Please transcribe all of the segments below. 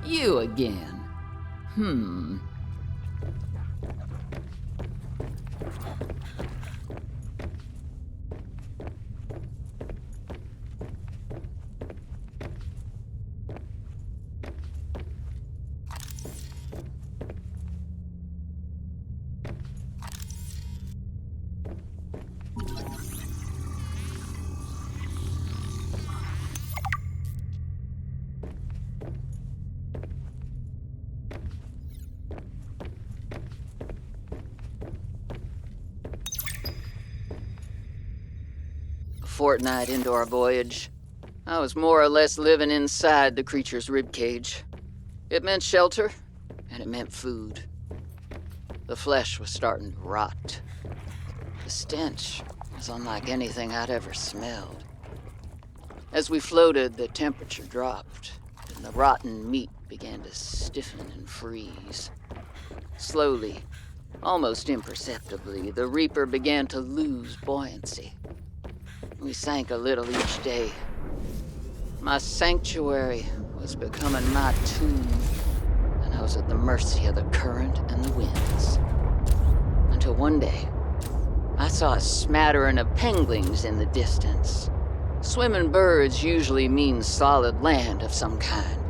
You again. A fortnight into our voyage, I was more or less living inside the creature's ribcage. It meant shelter, and it meant food. The flesh was starting to rot. The stench was unlike anything I'd ever smelled. As we floated, the temperature dropped, and the rotten meat began to stiffen and freeze. Slowly, almost imperceptibly, the Reaper began to lose buoyancy. We sank a little each day. My sanctuary was becoming my tomb, and I was at the mercy of the current and the winds. Until one day, I saw a smattering of penguins in the distance. Swimming birds usually mean solid land of some kind.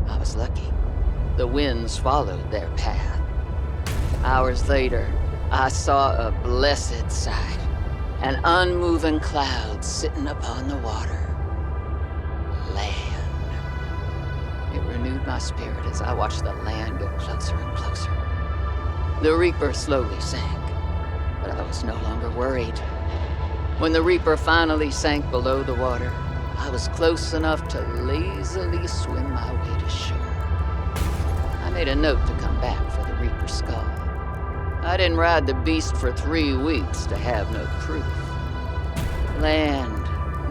I was lucky. The winds followed their path. Hours later, I saw a blessed sight. An unmoving cloud sitting upon the water. Land. It renewed my spirit as I watched the land go closer and closer. The Reaper slowly sank, but I was no longer worried. When the Reaper finally sank below the water, I was close enough to lazily swim my way to shore. I made a note to come back for the Reaper's skull. I didn't ride the beast for 3 weeks to have no proof. Land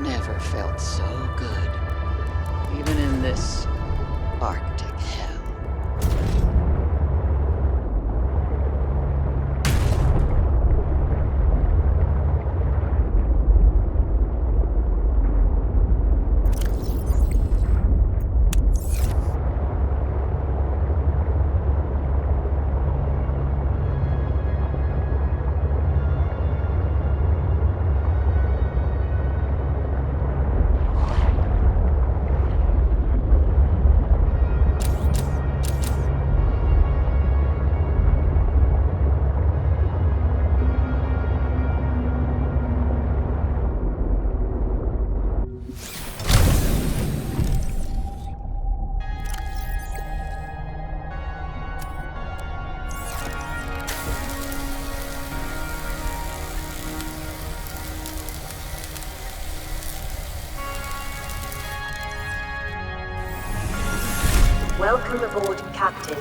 never felt so good, even in this Arctic hell. Welcome aboard, Captain.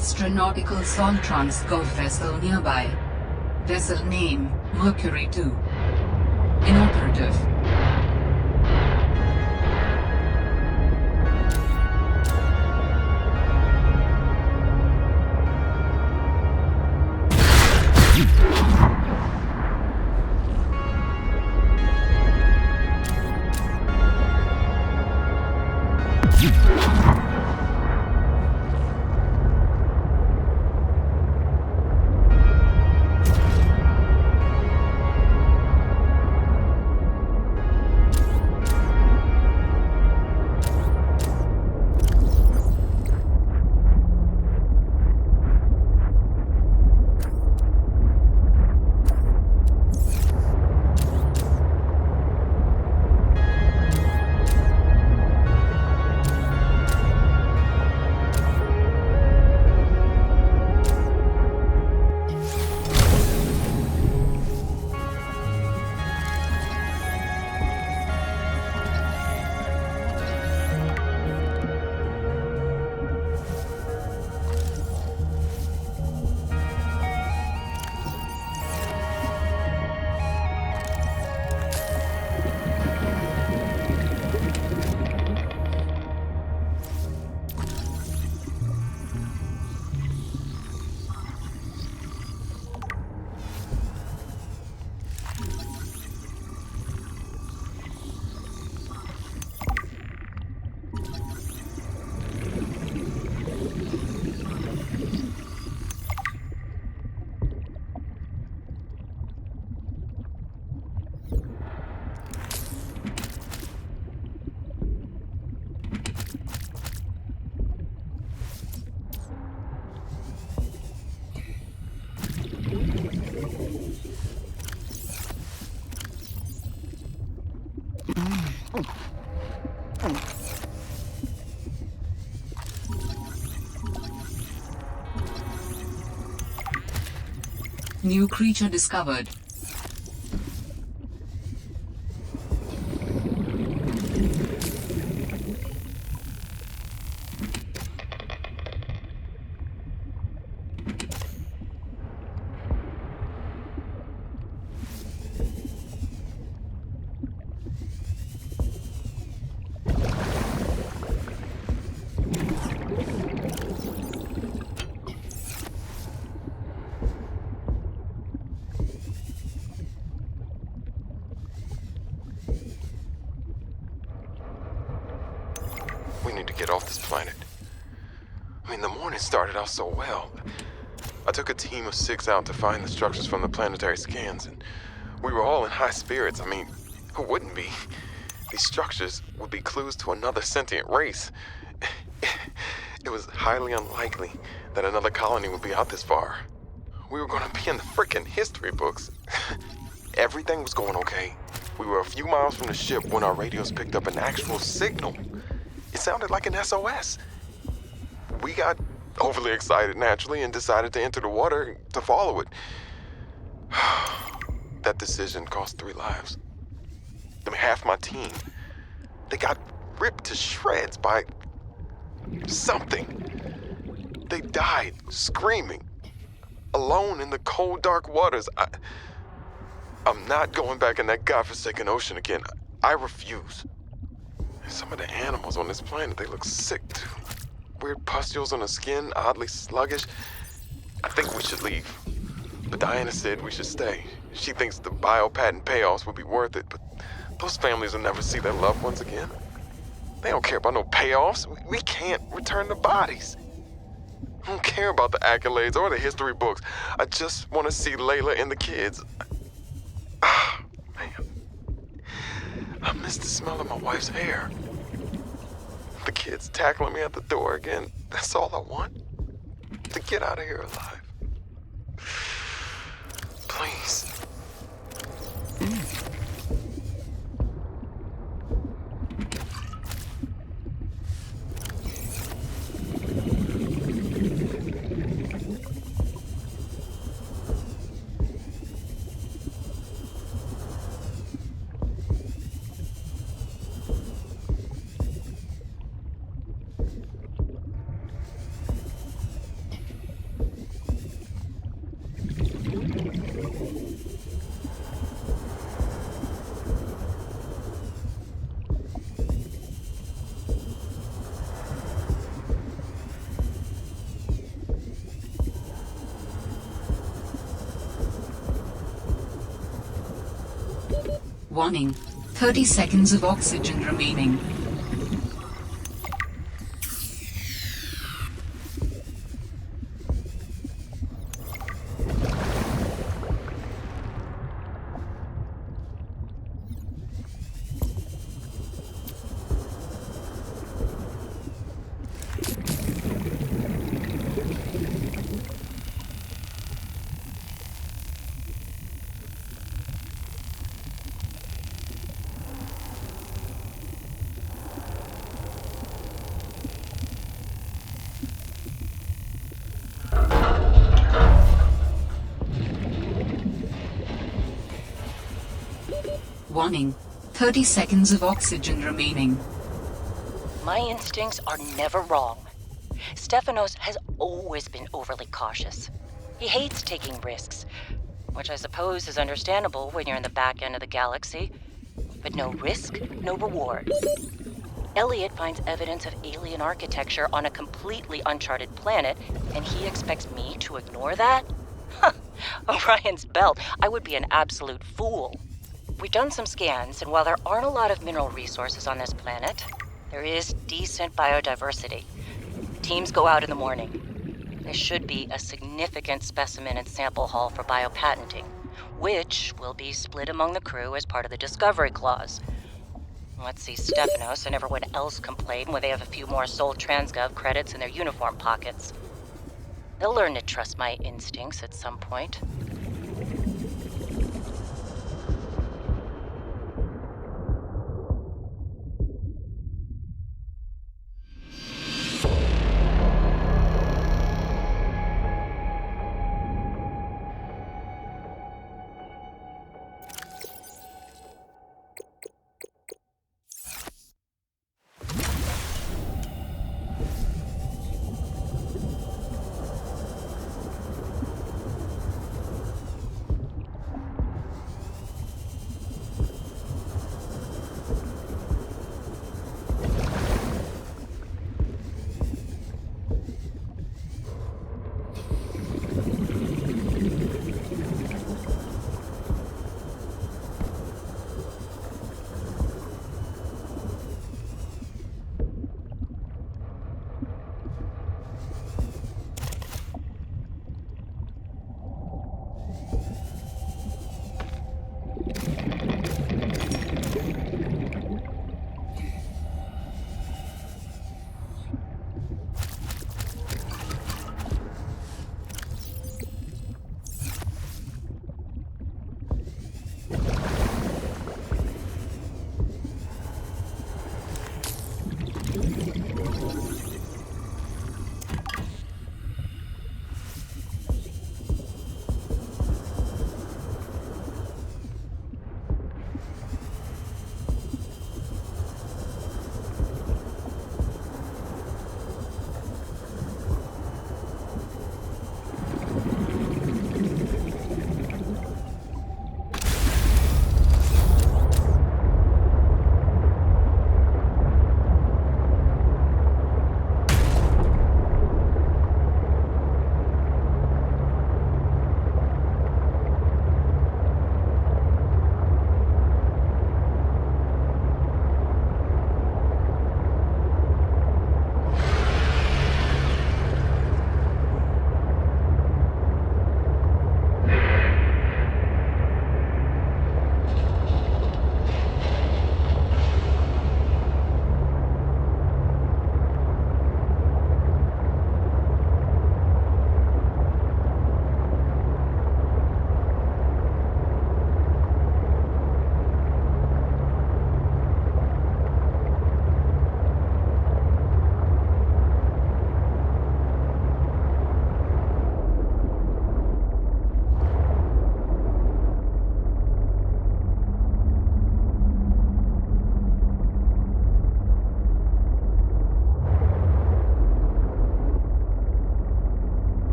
Astronautical Soltrons Gulf vessel nearby. Vessel name, Mercury 2. Inoperative. New creature discovered. We need to get off this planet. I mean, the morning started out so well. I took a team of 6 out to find the structures from the planetary scans, and we were all in high spirits. I mean, who wouldn't be? These structures would be clues to another sentient race. It was highly unlikely that another colony would be out this far. We were gonna be in the frickin' history books. Everything was going okay. We were a few miles from the ship when our radios picked up an actual signal. It sounded like an SOS. We got overly excited naturally and decided to enter the water to follow it. That decision cost 3 lives. I mean, half my team. They got ripped to shreds by something. They died screaming, alone in the cold, dark waters. I'm not going back in that godforsaken ocean again. I refuse. Some of the animals on this planet, they look sick too. Weird pustules on the skin, oddly sluggish. I think we should leave. But Diana said we should stay. She thinks the biopatent payoffs would be worth it, but those families will never see their loved ones again. They don't care about no payoffs. We can't return the bodies. I don't care about the accolades or the history books. I just want to see Layla and the kids. Man. I miss the smell of my wife's hair. The kids tackling me at the door again. That's all I want. To get out of here alive. Please. Warning, 30 seconds of oxygen remaining. Warning, 30 seconds of oxygen remaining. My instincts are never wrong. Stefanos has always been overly cautious. He hates taking risks, which I suppose is understandable when you're in the back end of the galaxy. But no risk, no reward. Elliot finds evidence of alien architecture on a completely uncharted planet, and he expects me to ignore that? Huh. Orion's belt, I would be an absolute fool. We've done some scans, and while there aren't a lot of mineral resources on this planet, there is decent biodiversity. Teams go out in the morning. There should be a significant specimen and sample haul for biopatenting, which will be split among the crew as part of the Discovery Clause. Let's see Stefanos and everyone else complain when they have a few more Sol Transgov credits in their uniform pockets. They'll learn to trust my instincts at some point.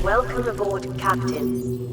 Welcome aboard, Captain.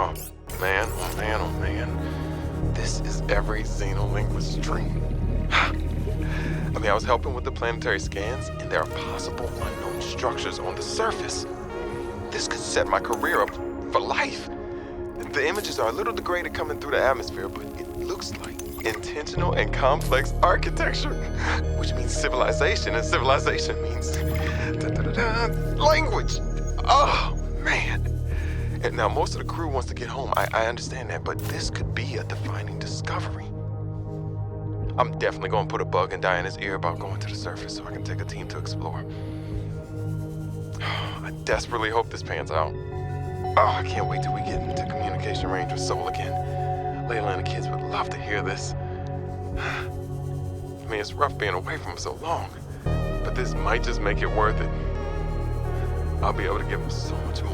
Oh man, oh man, oh man. This is every xenolinguist's dream. I mean, I was helping with the planetary scans, and there are possible unknown structures on the surface. This could set my career up for life. The images are a little degraded coming through the atmosphere, but it looks like intentional and complex architecture, which means civilization, and civilization means language. Oh, man. And now most of the crew wants to get home. I understand that, but this could be a defining discovery. I'm definitely going to put a bug in Diana's ear about going to the surface so I can take a team to explore. I desperately hope this pans out. Oh, I can't wait till we get into communication range with Sol again. Layla and the kids would love to hear this. I mean, it's rough being away from them so long, but this might just make it worth it. I'll be able to give them so much more.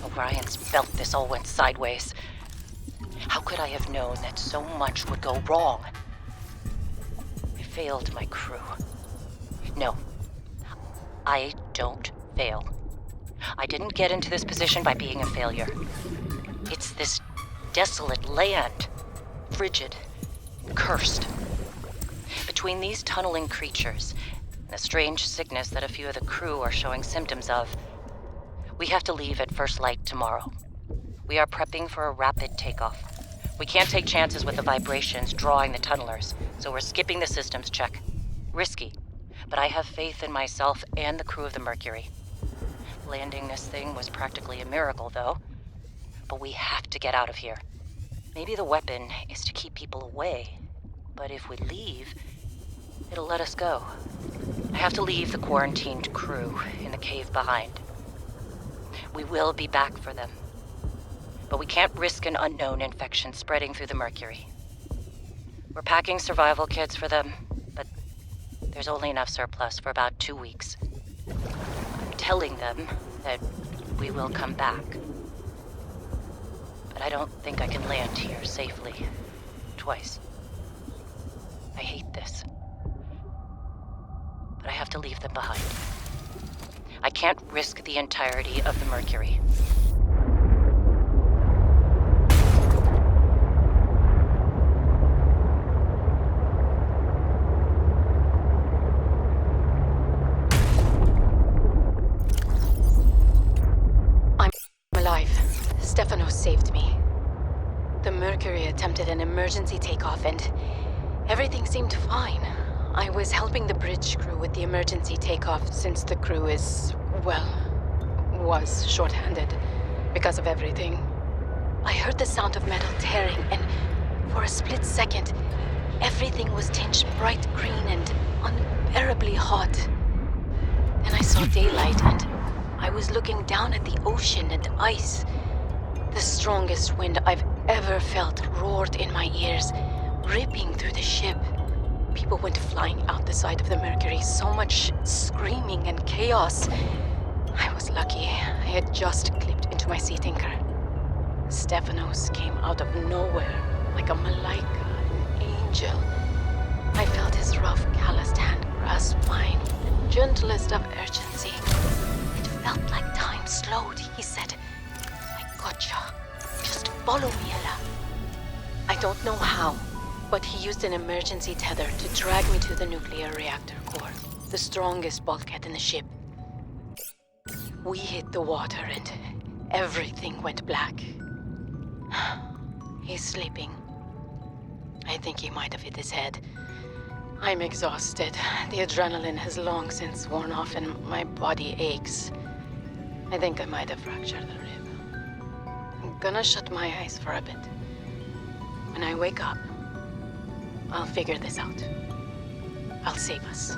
O'Brien's felt this all went sideways. How could I have known that so much would go wrong? I failed my crew. No, I don't fail. I didn't get into this position by being a failure. It's this desolate land, frigid, cursed. Between these tunneling creatures and the strange sickness that a few of the crew are showing symptoms of, we have to leave at first light tomorrow. We are prepping for a rapid takeoff. We can't take chances with the vibrations drawing the tunnelers, so we're skipping the systems check. Risky, but I have faith in myself and the crew of the Mercury. Landing this thing was practically a miracle, though. But we have to get out of here. Maybe the weapon is to keep people away, but if we leave, it'll let us go. I have to leave the quarantined crew in the cave behind. We will be back for them. But we can't risk an unknown infection spreading through the Mercury. We're packing survival kits for them, but there's only enough surplus for about 2 weeks. I'm telling them that we will come back. But I don't think I can land here safely. Twice. I hate this. But I have to leave them behind. I can't risk the entirety of the Mercury. I'm alive. Stefanos saved me. The Mercury attempted an emergency takeoff and everything seemed fine. I was helping the bridge crew with the emergency takeoff since the crew was short-handed because of everything. I heard the sound of metal tearing and for a split second, everything was tinged bright green and unbearably hot. Then I saw daylight and I was looking down at the ocean and ice. The strongest wind I've ever felt roared in my ears, ripping through the ship. People went flying out the side of the Mercury. So much screaming and chaos. I was lucky. I had just clipped into my sea tinker. Stephanos came out of nowhere, like a malaika, an angel. I felt his rough, calloused hand grasp mine with the gentlest of urgency. It felt like time slowed, he said. I gotcha. Just follow me, Ella. I don't know how, but he used an emergency tether to drag me to the nuclear reactor core, the strongest bulkhead in the ship. We hit the water and everything went black. He's sleeping. I think he might have hit his head. I'm exhausted. The adrenaline has long since worn off and my body aches. I think I might have fractured the rib. I'm gonna shut my eyes for a bit. When I wake up, I'll figure this out. I'll save us.